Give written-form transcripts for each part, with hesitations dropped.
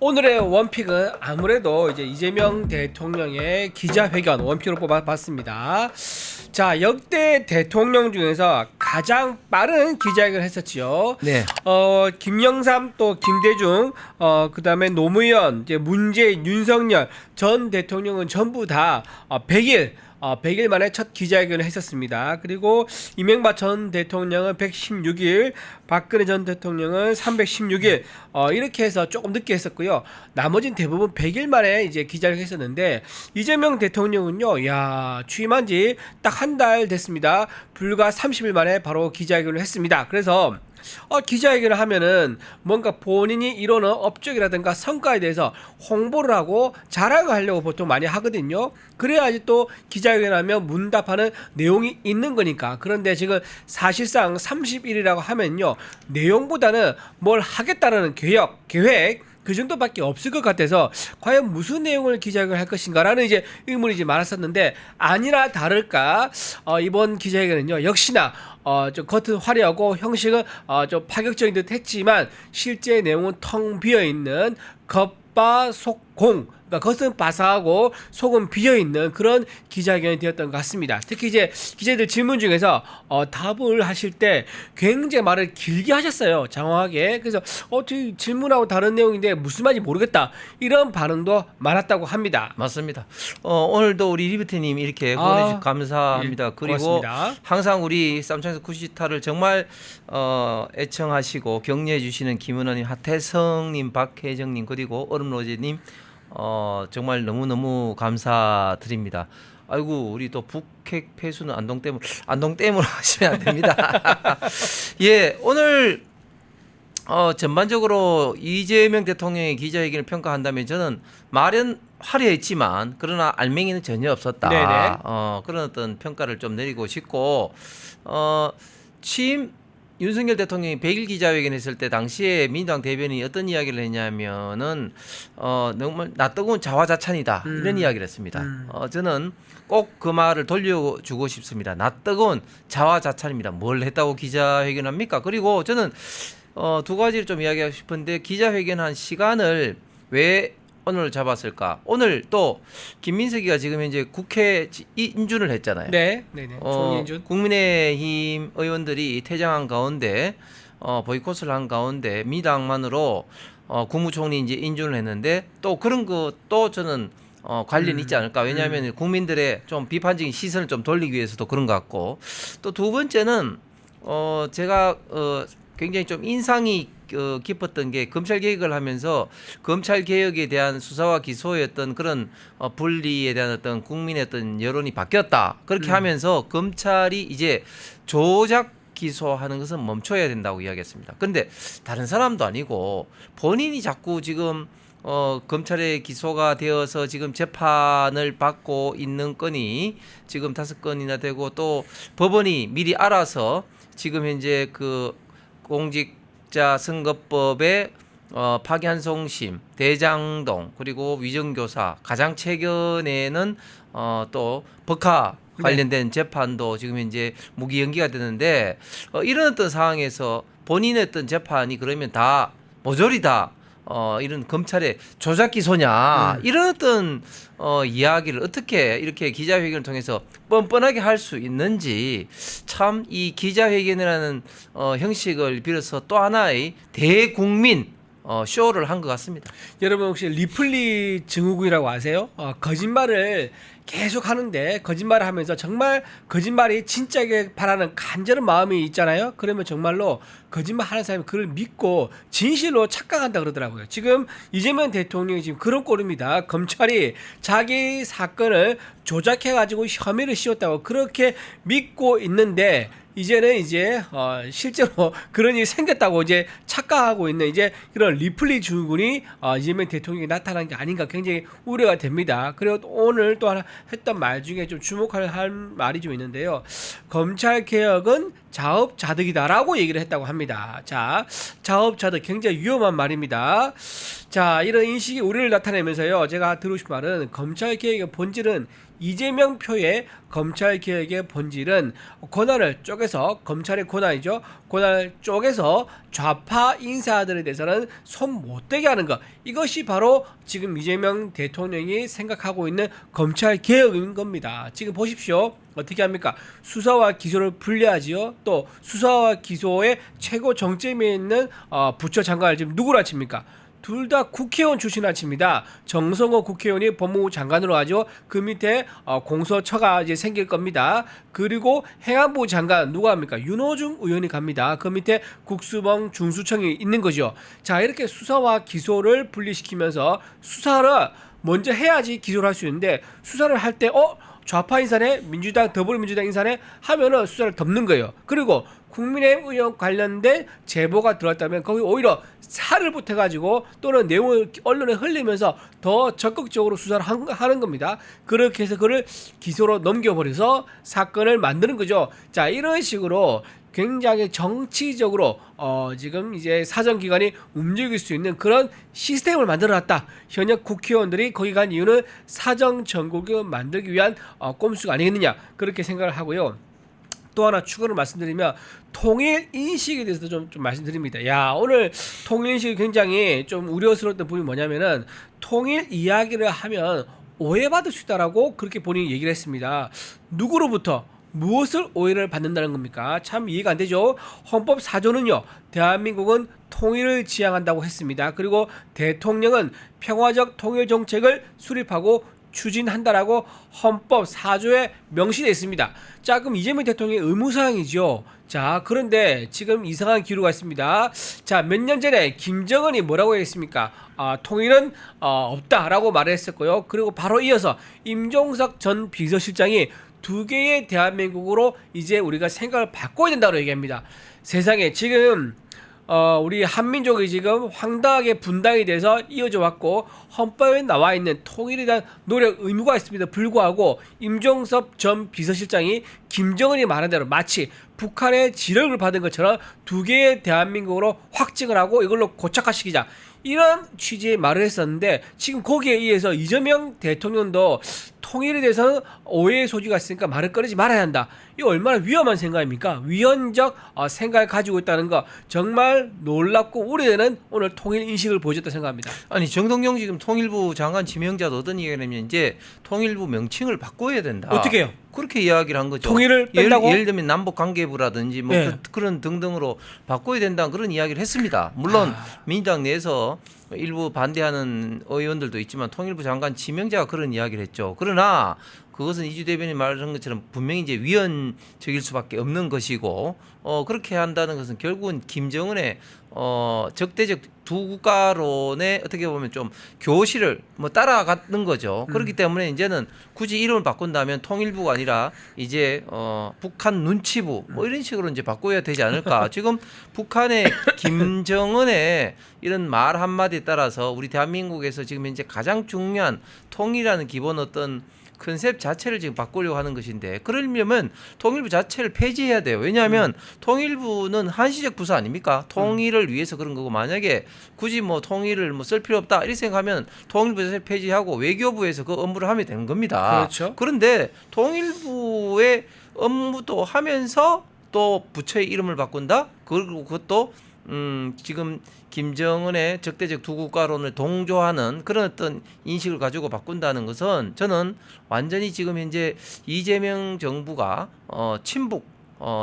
오늘의 원픽은 아무래도 이제 이재명 대통령의 기자회견 원픽으로 뽑아봤습니다. 자, 역대 대통령 중에서 가장 빠른 기자회견을 했었지요. 네. 김영삼 또 김대중, 그다음에 노무현, 이제 문재인, 윤석열 전 대통령은 전부 다 100일 만에 첫 기자회견을 했었습니다. 그리고 이명박 전 대통령은 116일, 박근혜 전 대통령은 316일, 이렇게 해서 조금 늦게 했었고요. 나머지는 대부분 100일 만에 이제 기자회견을 했었는데, 이재명 대통령은요, 야, 취임한 지 딱 한 달 됐습니다. 불과 30일 만에 바로 기자회견을 했습니다. 그래서 기자회견을 하면은 뭔가 본인이 이루는 업적이라든가 성과에 대해서 홍보를 하고 자랑을 하려고 보통 많이 하거든요. 그래야지 또 기자회견하면 문답하는 내용이 있는 거니까. 그런데 지금 사실상 30일이라고 하면요, 내용보다는 뭘 하겠다는 계획 그 정도밖에 없을 것 같아서 과연 무슨 내용을 기자회견을 할 것인가라는 이제 의문이 이제 많았었는데, 아니나 다를까 이번 기자회견은요 역시나 좀 겉은 화려하고 형식은 좀 파격적인 듯 했지만 실제 내용은 텅 비어 있는 겉바속공, 그러니까 겉은 바삭하고 속은 비어 있는 그런 기자회견이 되었던 것 같습니다. 특히 이제 기자들 질문 중에서 답을 하실 때 굉장히 말을 길게 하셨어요. 장황하게. 그래서 어떻게 질문하고 다른 내용인데 무슨 말인지 모르겠다, 이런 반응도 많았다고 합니다. 맞습니다. 오늘도 우리 리브트님 이렇게 보내주셔서 감사합니다. 예, 그리고 고맙습니다. 항상 우리 쌈창에서 쿠시타를 정말 애청하시고 격려해 주시는 김은원님, 하태성님, 박혜정님, 그리고 얼음로제님 정말 너무너무 감사드립니다. 아이고, 우리 또 북핵 폐수는 안동댐으로 하시면 안 됩니다. 예, 오늘 전반적으로 이재명 대통령의 기자회견을 평가한다면 저는 말은 화려했지만 그러나 알맹이는 전혀 없었다. 네네. 그런 어떤 평가를 좀 내리고 싶고, 취임 윤석열 대통령이 100일 기자회견 했을 때 당시에 민주당 대변인이 어떤 이야기를 했냐면은 너무 낯뜨거운 자화자찬이다, 이런 이야기를 했습니다. 저는 꼭 그 말을 돌려주고 싶습니다. 낯뜨거운 자화자찬입니다. 뭘 했다고 기자회견합니까? 그리고 저는 두 가지를 좀 이야기하고 싶은데, 기자회견한 시간을 왜 오늘 잡았을까? 오늘 또 김민석이가 지금 현재 국회 인준을 했잖아요. 네, 네네. 총인준. 국민의힘 의원들이 퇴장한 가운데 보이콧을 한 가운데 민당만으로 국무총리 이제 인준을 했는데, 또 그런 것도 저는 관련이 있지 않을까. 왜냐하면 국민들의 좀 비판적인 시선을 좀 돌리기 위해서도 그런 것 같고, 또 두 번째는 제가 굉장히 좀 인상이 깊었던 게, 검찰 개혁을 하면서 검찰 개혁에 대한 수사와 기소의 어떤 그런 분리에 대한 어떤 국민의 어떤 여론이 바뀌었다. 그렇게 하면서 검찰이 이제 조작 기소하는 것은 멈춰야 된다고 이야기했습니다. 그런데 다른 사람도 아니고 본인이 자꾸 지금 검찰에 기소가 되어서 지금 재판을 받고 있는 건이 지금 5건이나 되고, 또 법원이 미리 알아서 지금 현재 그 공직자 선거법의 파기환송심, 대장동, 그리고 위정교사, 가장 최근에는 또 법카 관련된 재판도 지금 현재 무기 연기가 되는데, 이런 어떤 상황에서 본인의 어떤 재판이 그러면 다 모조리 다 이런 검찰의 조작 기소냐, 이런 어떤 이야기를 어떻게 이렇게 기자회견을 통해서 뻔뻔하게 할 수 있는지, 참 이 기자회견이라는 형식을 빌어서 또 하나의 대국민 쇼를 한 것 같습니다. 여러분 혹시 리플리 증후군이라고 아세요? 거짓말을 계속 하는데, 거짓말을 하면서 정말 거짓말이 진짜게 바라는 간절한 마음이 있잖아요. 그러면 정말로 거짓말 하는 사람이 그걸 믿고 진실로 착각한다 그러더라고요. 지금 이재명 대통령이 지금 그런 꼴입니다. 검찰이 자기 사건을 조작해가지고 혐의를 씌웠다고 그렇게 믿고 있는데, 이제는 이제 실제로 그런 일이 생겼다고 이제 착각하고 있는 이제 그런 리플리 증후군이 이재명 대통령이 나타난 게 아닌가, 굉장히 우려가 됩니다. 그리고 오늘 또 하나 했던 말 중에 좀 주목할 말이 좀 있는데요. 검찰 개혁은 자업자득이다라고 얘기를 했다고 합니다. 자, 자업자득 굉장히 위험한 말입니다. 자, 이런 인식이 우려를 나타내면서요, 제가 드리고 싶은 말은 검찰 개혁의 본질은 이재명 표의 검찰 개혁의 본질은 권한을 쪼개서 검찰의 권한이죠. 권한을 쪼개서 좌파 인사들에 대해서는 손 못 대게 하는 것. 이것이 바로 지금 이재명 대통령이 생각하고 있는 검찰 개혁인 겁니다. 지금 보십시오. 어떻게 합니까? 수사와 기소를 분리하지요. 또 수사와 기소의 최고 정점에 있는 부처 장관을 지금 누구라 칩니까? 둘 다 국회의원 출신이라 칩니다. 정성호 국회의원이 법무부 장관으로 하죠. 그 밑에 공소처가 이제 생길 겁니다. 그리고 행안부 장관 누가 합니까? 윤호중 의원이 갑니다. 그 밑에 국수범 중수청이 있는 거죠. 자, 이렇게 수사와 기소를 분리시키면서 수사를 먼저 해야지 기소를 할 수 있는데 수사를 할 때 좌파 인사네, 민주당, 더불어민주당 인사네 하면은 수사를 덮는 거예요. 그리고 국민의힘 의원 관련된 제보가 들어왔다면 거기 오히려 살을 붙여가지고 또는 내용을 언론에 흘리면서 더 적극적으로 수사를 하는 겁니다. 그렇게 해서 그를 기소로 넘겨버려서 사건을 만드는 거죠. 자, 이런 식으로 굉장히 정치적으로 지금 이제 사정기관이 움직일 수 있는 그런 시스템을 만들어놨다. 현역 국회의원들이 거기 간 이유는 사정정국을 만들기 위한 꼼수가 아니겠느냐 그렇게 생각을 하고요. 또 하나 추가로 말씀드리면 통일 인식에 대해서도 좀 말씀드립니다. 야, 오늘 통일 인식이 굉장히 좀 우려스러웠던 부분이 뭐냐면은 통일 이야기를 하면 오해받을 수 있다라고 그렇게 본인이 얘기를 했습니다. 누구로부터? 무엇을 오해를 받는다는 겁니까? 참 이해가 안 되죠. 헌법 4조는요. 대한민국은 통일을 지향한다고 했습니다. 그리고 대통령은 평화적 통일 정책을 수립하고 추진한다라고 헌법 4조에 명시되어 있습니다. 자, 그럼 이재명 대통령의 의무사항이죠. 자, 그런데 지금 이상한 기류가 있습니다. 자, 몇 년 전에 김정은이 뭐라고 했습니까? 통일은 없다라고 말을 했었고요. 그리고 바로 이어서 임종석 전 비서실장이 두 개의 대한민국으로 이제 우리가 생각을 바꿔야 된다고 얘기합니다. 세상에 지금 우리 한민족이 지금 황당하게 분당이 돼서 이어져 왔고 헌법에 나와 있는 통일에 대한 노력 의무가 있습니다. 불구하고 임종섭 전 비서실장이 김정은이 말한 대로 마치 북한의 지령을 받은 것처럼 두 개의 대한민국으로 확증을 하고 이걸로 고착화시키자. 이런 취지의 말을 했었는데 지금 거기에 의해서 이재명 대통령도 통일에 대해서는 오해의 소지가 있으니까 말을 꺼내지 말아야 한다. 이거 얼마나 위험한 생각입니까? 위헌적 생각을 가지고 있다는 거 정말 놀랍고 우려되는 오늘 통일 인식을 보여줬다 생각합니다. 아니 정동영 지금 통일부 장관 지명자도 어떤 얘기를 하냐면 이제 통일부 명칭을 바꿔야 된다. 어떻게 해요? 그렇게 이야기를 한 거죠. 통일을 뺀다고? 예를 들면 남북관계부라든지 뭐 네. 그런 등등으로 바꿔야 된다는 그런 이야기를 했습니다. 물론 민주당 내에서 일부 반대하는 의원들도 있지만 통일부 장관 지명자가 그런 이야기를 했죠. 그러나 그것은 이주 대변인 말한 것처럼 분명히 이제 위헌적일 수밖에 없는 것이고 그렇게 한다는 것은 결국은 김정은의 적대적 두 국가론에 어떻게 보면 좀 교실을 뭐 따라가는 거죠. 그렇기 때문에 이제는 굳이 이름을 바꾼다면 통일부가 아니라 이제 북한 눈치부 뭐 이런 식으로 이제 바꿔야 되지 않을까. 지금 북한의 김정은의 이런 말 한마디에 따라서 우리 대한민국에서 지금 현재 가장 중요한 통일이라는 기본 어떤 컨셉 자체를 지금 바꾸려고 하는 것인데 그러려면 통일부 자체를 폐지해야 돼요. 왜냐하면 통일부는 한시적 부서 아닙니까? 통일을 위해서 그런 거고 만약에 굳이 뭐 통일을 뭐 쓸 필요 없다 이렇게 생각하면 통일부 자체를 폐지하고 외교부에서 그 업무를 하면 되는 겁니다. 그렇죠. 그런데 통일부의 업무도 하면서 또 부처의 이름을 바꾼다? 그리고 그것도 지금 김정은의 적대적 두 국가론을 동조하는 그런 어떤 인식을 가지고 바꾼다는 것은 저는 완전히 지금 현재 이재명 정부가 친북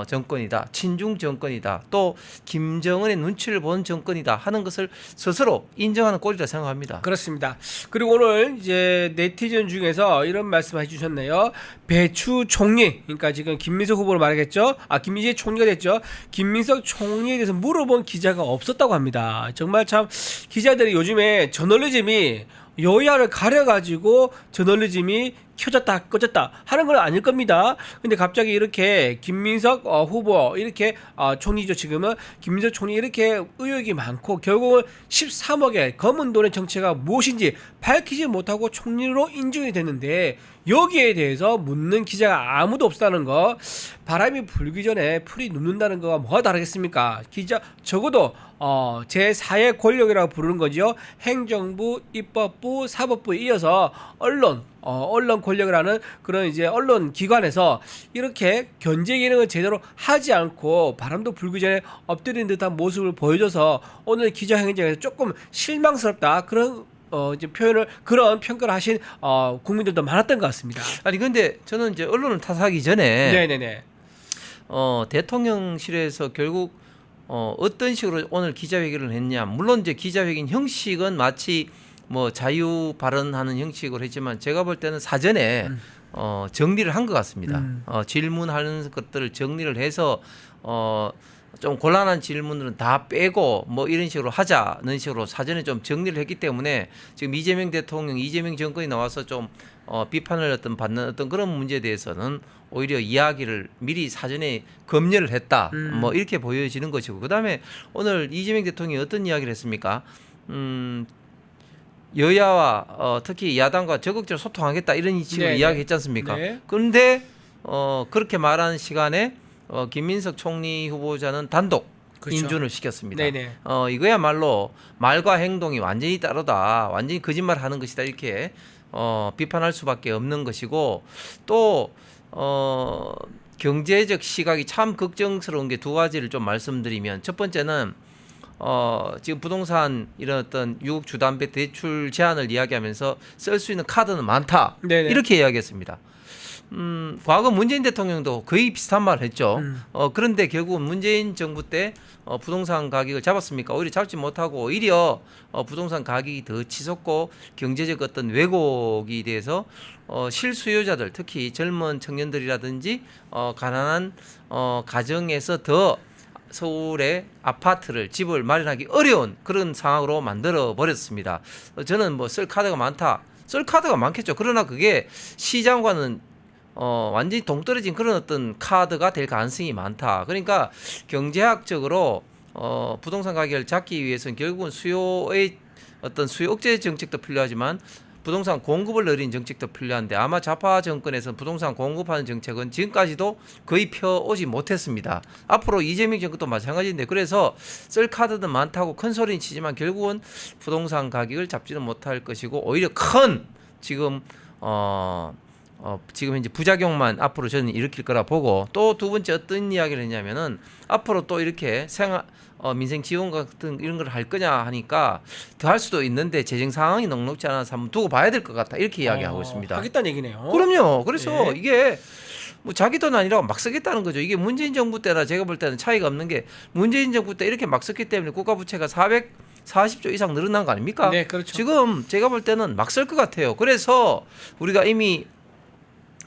정권이다, 친중 정권이다, 또 김정은의 눈치를 본 정권이다 하는 것을 스스로 인정하는 꼴이라 생각합니다. 그렇습니다. 그리고 오늘 이제 네티즌 중에서 이런 말씀 해주셨네요. 배추 총리, 그러니까 지금 김민석 후보를 말하겠죠. 김민재 총리가 됐죠. 김민석 총리에 대해서 물어본 기자가 없었다고 합니다. 정말 참 기자들이 요즘에 저널리즘이 여야를 가려가지고 저널리즘이 켜졌다 꺼졌다 하는 건 아닐 겁니다. 근데 갑자기 이렇게 김민석 후보 이렇게 총리죠. 지금은 김민석 총리 이렇게 의혹이 많고 결국은 13억의 검은 돈의 정체가 무엇인지 밝히지 못하고 총리로 인정이 됐는데 여기에 대해서 묻는 기자가 아무도 없다는 거, 바람이 불기 전에 풀이 눕는다는 거가 뭐가 다르겠습니까? 기자 적어도 제4의 권력이라고 부르는 거죠. 행정부, 입법부, 사법부에 이어서 언론, 언론 권력을 하는 그런 이제 언론 기관에서 이렇게 견제 기능을 제대로 하지 않고 바람도 불기 전에 엎드린 듯한 모습을 보여줘서 오늘 기자회견장에서 조금 실망스럽다 그런 이제 그런 평가를 하신 국민들도 많았던 것 같습니다. 아니 근데 저는 이제 언론을 탓하기 전에 네네네. 대통령실에서 결국 어떤 식으로 오늘 기자회견을 했냐. 물론 이제 기자회견 형식은 마치 뭐 자유 발언하는 형식으로 했지만 제가 볼 때는 사전에 정리를 한 것 같습니다. 질문하는 것들을 정리를 해서 좀 곤란한 질문들은 다 빼고 뭐 이런 식으로 하자는 식으로 사전에 좀 정리를 했기 때문에 지금 이재명 대통령, 이재명 정권이 나와서 좀 비판을 받는 어떤 그런 문제에 대해서는 오히려 이야기를 미리 사전에 검열을 했다. 뭐 이렇게 보여지는 것이고 그다음에 오늘 이재명 대통령이 어떤 이야기를 했습니까? 여야와 특히 야당과 적극적으로 소통하겠다 이런 식으로 네네. 이야기했지 않습니까? 네. 그런데 그렇게 말하는 시간에 김민석 총리 후보자는 단독 그렇죠. 인준을 시켰습니다. 네네. 이거야말로 말과 행동이 완전히 다르다. 완전히 거짓말하는 것이다. 이렇게 비판할 수밖에 없는 것이고 또 경제적 시각이 참 걱정스러운 게 두 가지를 좀 말씀드리면 첫 번째는 지금 부동산 이런 어떤 유급 주담대 대출 제한을 이야기하면서 쓸 수 있는 카드는 많다. 네네. 이렇게 이야기했습니다. 과거 문재인 대통령도 거의 비슷한 말을 했죠. 그런데 결국 문재인 정부 때 부동산 가격을 잡았습니까? 오히려 잡지 못하고 오히려 부동산 가격이 더 치솟고 경제적 어떤 왜곡이 돼서 실수요자들 특히 젊은 청년들이라든지 가난한 가정에서 더 서울의 아파트를 집을 마련하기 어려운 그런 상황으로 만들어 버렸습니다. 저는 뭐 쓸 카드가 많다. 쓸 카드가 많겠죠. 그러나 그게 시장과는 완전히 동떨어진 그런 어떤 카드가 될 가능성이 많다. 그러니까 경제학적으로 부동산 가격을 잡기 위해서는 결국은 수요의 어떤 수요 억제 정책도 필요하지만 부동산 공급을 늘리는 정책도 필요한데 아마 좌파 정권에서 부동산 공급하는 정책은 지금까지도 거의 펴오지 못했습니다. 앞으로 이재명 정권도 마찬가지인데 그래서 쓸 카드는 많다고 큰 소리는 치지만 결국은 부동산 가격을 잡지는 못할 것이고 오히려 큰 지금 지금 현재 부작용만 앞으로 저는 일으킬 거라 보고 또 두 번째 어떤 이야기를 했냐면은 앞으로 또 이렇게 민생 지원 같은 이런 걸 할 거냐 하니까 더 할 수도 있는데 재정 상황이 넉넉지 않아서 한번 두고 봐야 될 것 같다 이렇게 이야기하고 있습니다. 하겠다는 얘기네요. 그럼요. 그래서 네. 이게 뭐 자기 돈 아니라고 막 쓰겠다는 거죠. 이게 문재인 정부 때나 제가 볼 때는 차이가 없는 게 문재인 정부 때 이렇게 막 썼기 때문에 국가 부채가 440조 이상 늘어난 거 아닙니까? 네, 그렇죠. 지금 제가 볼 때는 막 쓸 것 같아요. 그래서 우리가 이미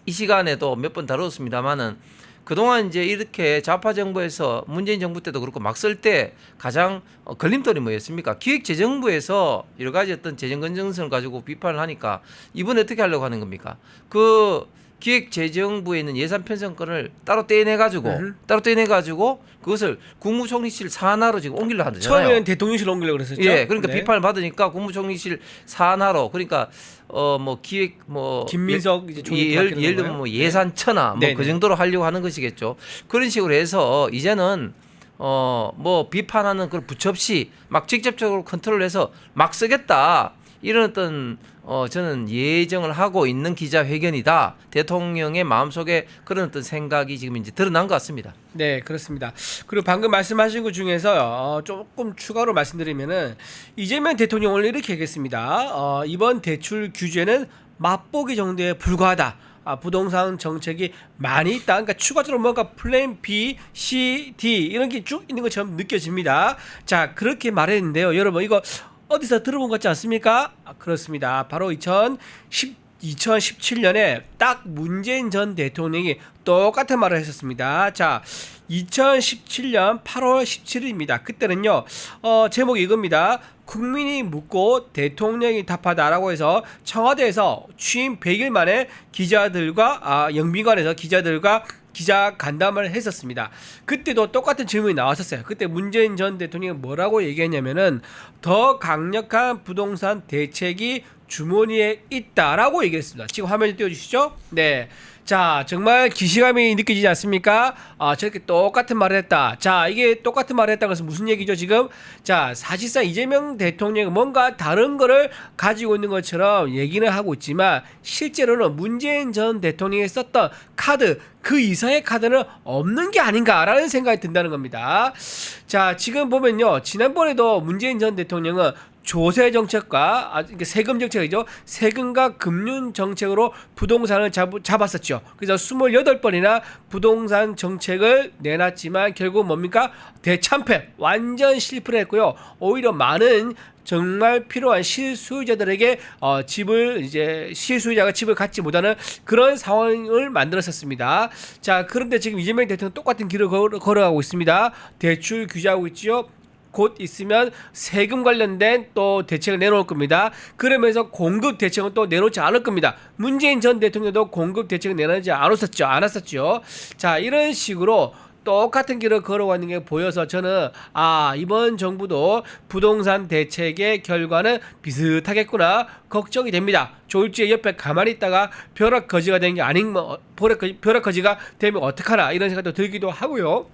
이 시간에도 몇 번 다뤘습니다만은 그동안 이제 이렇게 좌파 정부에서 문재인 정부 때도 그렇고 막 쓸 때 가장 걸림돌이 뭐였습니까? 기획재정부에서 여러 가지 어떤 재정 건전성을 가지고 비판을 하니까 이번에 어떻게 하려고 하는 겁니까? 그 기획재정부에 있는 예산 편성권을 따로 떼내 가지고 그것을 국무총리실 산하로 지금 옮기려 하잖아요. 처음에는 대통령실 옮기려고 그랬었죠. 예, 그러니까 네. 비판을 받으니까 국무총리실 산하로 그러니까 뭐 기획 뭐 김민석 이제 총리 예를 바뀌는 들면 거예요? 뭐 예산처나 뭐 네네. 그 정도로 하려고 하는 것이겠죠. 그런 식으로 해서 이제는 뭐 비판하는 그런 부처 없이 막 직접적으로 컨트롤해서 막 쓰겠다 이런 어떤 저는 예정을 하고 있는 기자회견이다. 대통령의 마음속에 그런 어떤 생각이 지금 이제 드러난 것 같습니다. 네, 그렇습니다. 그리고 방금 말씀하신 것 중에서 조금 추가로 말씀드리면은 이재명 대통령 오늘 이렇게 얘기했습니다. 이번 대출 규제는 맛보기 정도에 불과하다. 부동산 정책이 많이 있다. 그러니까 추가적으로 뭔가 플랜 B, C, D 이런 게 쭉 있는 것처럼 느껴집니다. 자, 그렇게 말했는데요. 여러분 이거 어디서 들어본 것 같지 않습니까? 그렇습니다. 바로 2017년에 딱 문재인 전 대통령이 똑같은 말을 했었습니다. 자, 2017년 8월 17일입니다. 그때는요, 제목이 이겁니다. 국민이 묻고 대통령이 답하다라고 해서 청와대에서 취임 100일 만에 영빈관에서 기자들과 기자 간담회를 했었습니다. 그때도 똑같은 질문이 나왔었어요. 그때 문재인 전 대통령이 뭐라고 얘기했냐면은 더 강력한 부동산 대책이 주머니에 있다라고 얘기했습니다. 지금 화면에 띄워주시죠. 네. 자, 정말 기시감이 느껴지지 않습니까? 저렇게 똑같은 말을 했다. 자, 이게 똑같은 말을 했다는 것은 무슨 얘기죠, 지금? 자, 사실상 이재명 대통령이 뭔가 다른 거를 가지고 있는 것처럼 얘기는 하고 있지만 실제로는 문재인 전 대통령이 썼던 카드, 그 이상의 카드는 없는 게 아닌가라는 생각이 든다는 겁니다. 자, 지금 보면요. 지난번에도 문재인 전 대통령은 조세 정책과 세금 정책이죠. 세금과 금융 정책으로 부동산을 잡았었죠. 그래서 28번이나 부동산 정책을 내놨지만 결국 뭡니까? 대참패, 완전 실패를 했고요. 오히려 많은 정말 필요한 실수요자들에게 집을 이제 실수요자가 집을 갖지 못하는 그런 상황을 만들었었습니다. 자, 그런데 지금 이재명 대통령 똑같은 길을 걸어가고 있습니다. 대출 규제하고 있죠. 곧 있으면 세금 관련된 또 대책을 내놓을 겁니다. 그러면서 공급 대책은 또 내놓지 않을 겁니다. 문재인 전 대통령도 공급 대책을 내놓지 않았었죠. 자, 이런 식으로 똑같은 길을 걸어가는 게 보여서 저는 이번 정부도 부동산 대책의 결과는 비슷하겠구나 걱정이 됩니다. 졸지에 옆에 가만히 있다가 벼락거지가 된 게 아닌 벼락거지가 되면 어떡하나 이런 생각도 들기도 하고요.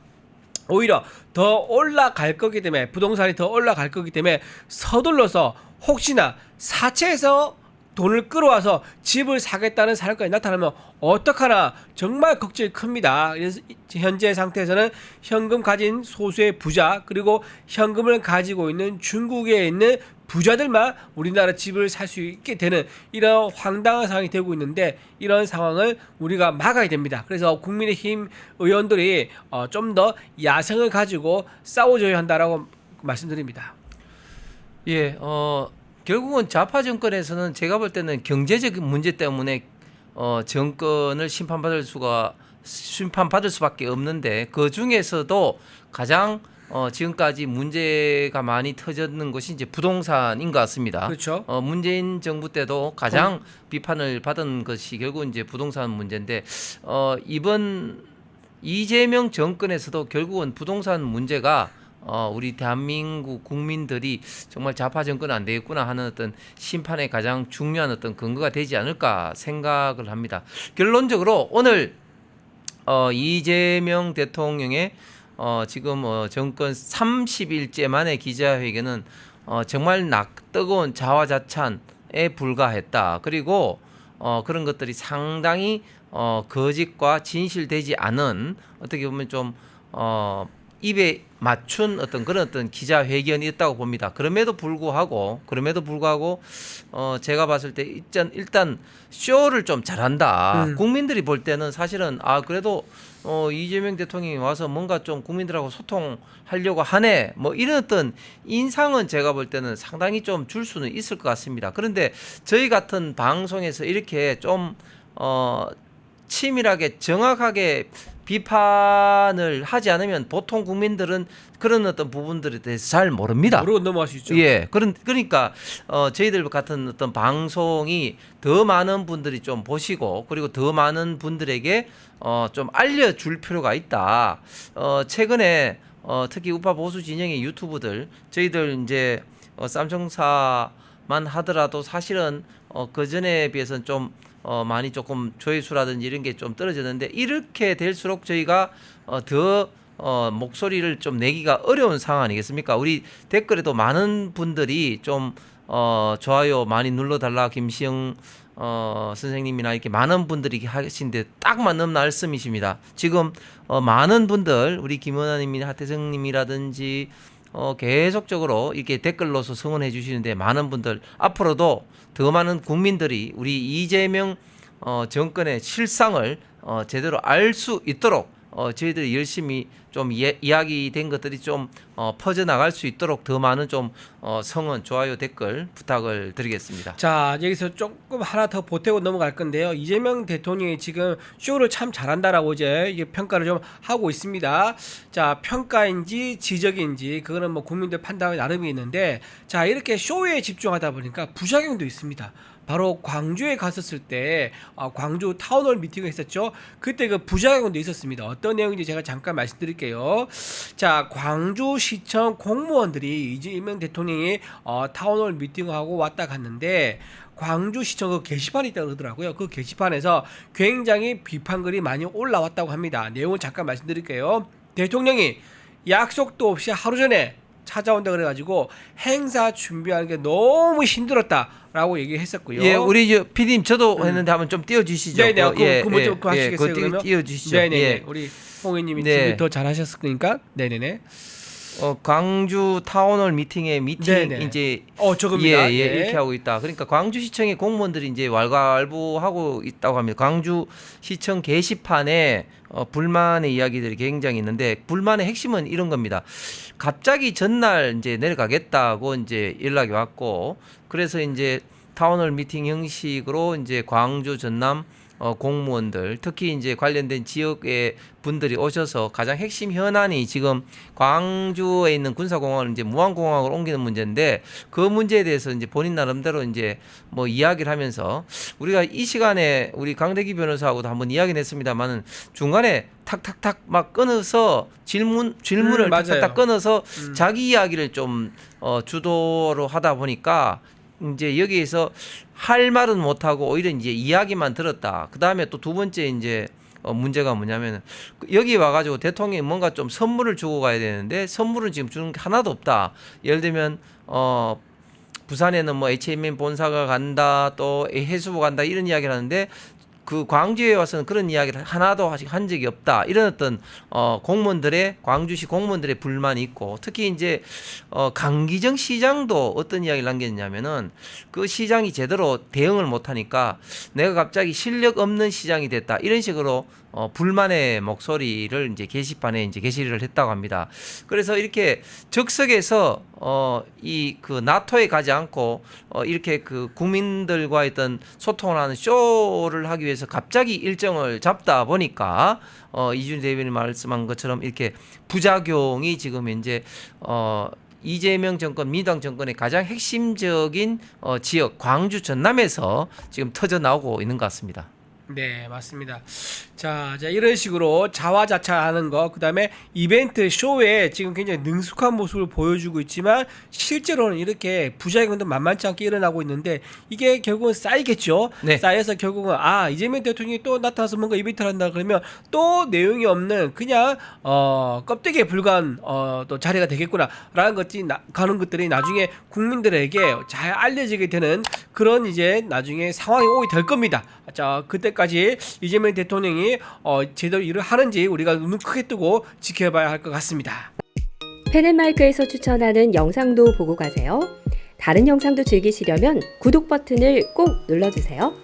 오히려 더 올라갈 거기 때문에 부동산이 더 올라갈 거기 때문에 서둘러서 혹시나 사채에서 돈을 끌어와서 집을 사겠다는 사람까지 나타나면 어떡하나 정말 걱정이 큽니다. 그래서 현재 상태에서는 현금 가진 소수의 부자 그리고 현금을 가지고 있는 중국에 있는 부자들만 우리나라 집을 살 수 있게 되는 이런 황당한 상황이 되고 있는데 이런 상황을 우리가 막아야 됩니다. 그래서 국민의힘 의원들이 좀 더 야성을 가지고 싸워줘야 한다라고 말씀드립니다. 예, 결국은 좌파 정권에서는 제가 볼 때는 경제적 문제 때문에 정권을 심판받을 수밖에 없는데 그 중에서도 가장 지금까지 문제가 많이 터졌는 것이 이제 부동산인 것 같습니다. 그렇죠. 문재인 정부 때도 가장 비판을 받은 것이 결국 이제 부동산 문제인데 이번 이재명 정권에서도 결국은 부동산 문제가 우리 대한민국 국민들이 정말 좌파 정권 안 되겠구나 하는 어떤 심판의 가장 중요한 어떤 근거가 되지 않을까 생각을 합니다. 결론적으로 오늘 이재명 대통령의 지금 정권 30일째 만에 기자회견은 정말 뜨거운 자화자찬에 불과했다. 그리고 그런 것들이 상당히 거짓과 진실되지 않은 어떻게 보면 좀 입에 맞춘 그런 기자회견이었다고 봅니다. 그럼에도 불구하고 제가 봤을 때 일단 쇼를 좀 잘한다. 국민들이 볼 때는 사실은 그래도 이재명 대통령이 와서 뭔가 좀 국민들하고 소통하려고 하네. 뭐 이런 어떤 인상은 제가 볼 때는 상당히 좀 줄 수는 있을 것 같습니다. 그런데 저희 같은 방송에서 이렇게 좀 치밀하게 정확하게 비판을 하지 않으면 보통 국민들은 그런 어떤 부분들에 대해서 잘 모릅니다. 모르고 넘어갈 수 있죠. 예, 그러니까 저희들 같은 어떤 방송이 더 많은 분들이 좀 보시고 그리고 더 많은 분들에게 좀 알려줄 필요가 있다. 최근에 특히 우파 보수 진영의 유튜브들 저희들 이제 쌈청사만 하더라도 사실은 그 전에 비해서는 좀 많이 조금 조회수라든지 이런 게 좀 떨어졌는데 이렇게 될수록 저희가 더 목소리를 좀 내기가 어려운 상황 아니겠습니까? 우리 댓글에도 많은 분들이 좀 좋아요 많이 눌러달라 김시영 선생님이나 이렇게 많은 분들이 하신데 딱 맞는 말씀이십니다. 지금 많은 분들 우리 김원아님이나 하태성님이라든지 계속적으로 이렇게 댓글로서 성원해 주시는데 많은 분들 앞으로도 더 많은 국민들이 우리 이재명 정권의 실상을 제대로 알 수 있도록 저희들이 열심히 좀 이야기된 것들이 좀 퍼져나갈 수 있도록 더 많은 좀 성원, 좋아요, 댓글 부탁을 드리겠습니다. 자, 여기서 조금 하나 더 보태고 넘어갈 건데요. 이재명 대통령이 지금 쇼를 참 잘한다라고 이제 평가를 좀 하고 있습니다. 자, 평가인지 지적인지 그거는 뭐 국민들 판단이 나름이 있는데 자, 이렇게 쇼에 집중하다 보니까 부작용도 있습니다. 바로 광주에 갔었을 때 광주 타운홀 미팅을 했었죠. 그때 그 부작용도 있었습니다. 어떤 내용인지 제가 잠깐 말씀드릴게요. 말씀드릴게요. 자, 광주시청 공무원들이 이재명 대통령이 타운홀 미팅하고 왔다 갔는데 광주시청 그 게시판이 있다고 그러더라고요. 그 게시판에서 굉장히 비판글이 많이 올라왔다고 합니다. 내용을 잠깐 말씀드릴게요. 대통령이 약속도 없이 하루 전에 찾아온다 그래가지고 행사 준비하는 게 너무 힘들었다라고 얘기했었고요. 예, 우리 PD님 저도 했는데 한번 좀 띄워주시죠. 네네, 그 먼저 그거 하시겠어요? 그러면 띄워주시죠. 네네네, 예. 우리 홍의님이 네. 준비 더 잘하셨을 거니까. 네네네. 광주 타운홀 미팅에 네네. 이제 저겁니다. 예, 예. 이렇게 하고 있다. 그러니까 광주시청의 공무원들이 이제 왈가왈부하고 있다고 합니다. 광주시청 게시판에 불만의 이야기들이 굉장히 있는데 불만의 핵심은 이런 겁니다. 갑자기 전날 이제 내려가겠다고 이제 연락이 왔고 그래서 이제 타운홀 미팅 형식으로 이제 광주 전남 공무원들 특히 이제 관련된 지역의 분들이 오셔서 가장 핵심 현안이 지금 광주에 있는 군사공항을 이제 무안공항으로 옮기는 문제인데 그 문제에 대해서 이제 본인 나름대로 이제 뭐 이야기를 하면서 우리가 이 시간에 우리 강대기 변호사하고도 한번 이야기를 했습니다만은 중간에 탁탁탁 막 끊어서 질문을 맞아요. 탁탁탁 끊어서 자기 이야기를 좀 주도로 하다 보니까 이제 여기에서 할 말은 못하고 오히려 이제 이야기만 들었다. 그 다음에 또 두 번째 이제 문제가 뭐냐면 여기 와가지고 대통령이 뭔가 좀 선물을 주고 가야 되는데 선물은 지금 주는 게 하나도 없다. 예를 들면 부산에는 뭐 HMM 본사가 간다, 또 해수부 간다 이런 이야기를 하는데 그 광주에 와서는 그런 이야기를 하나도 아직 한 적이 없다. 이런 어떤 공무원들의 광주시 공무원들의 불만이 있고 특히 이제 강기정 시장도 어떤 이야기를 남겼냐면은 그 시장이 제대로 대응을 못 하니까 내가 갑자기 실력 없는 시장이 됐다. 이런 식으로 불만의 목소리를 이제 게시판에 이제 게시를 했다고 합니다. 그래서 이렇게 적석에서 이 그 나토에 가지 않고 이렇게 그 국민들과 어떤 소통을 하는 쇼를 하기 위해서 갑자기 일정을 잡다 보니까 이준희 대변인 말씀한 것처럼 이렇게 부작용이 지금 이제 이재명 정권, 민주당 정권의 가장 핵심적인 지역 광주 전남에서 지금 터져 나오고 있는 것 같습니다. 네, 맞습니다. 자, 이런 식으로 자화자찬하는 거, 그 다음에 이벤트 쇼에 지금 굉장히 능숙한 모습을 보여주고 있지만 실제로는 이렇게 부작용도 만만치 않게 일어나고 있는데 이게 결국은 쌓이겠죠. 네. 쌓여서 결국은 이재명 대통령이 또 나타나서 뭔가 이벤트를 한다 그러면 또 내용이 없는 그냥 껍데기에 불과한 또 자리가 되겠구나라는 가는 것들이 나중에 국민들에게 잘 알려지게 되는 그런 이제 나중에 상황이 오게 될 겁니다. 자, 그때까지 이재명 대통령이 제대로 일을 하는지 우리가 눈 크게 뜨고 지켜봐야 할 것 같습니다. 펜앤마이크에서 추천하는 영상도 보고 가세요. 다른 영상도 즐기시려면 구독 버튼을 꼭 눌러주세요.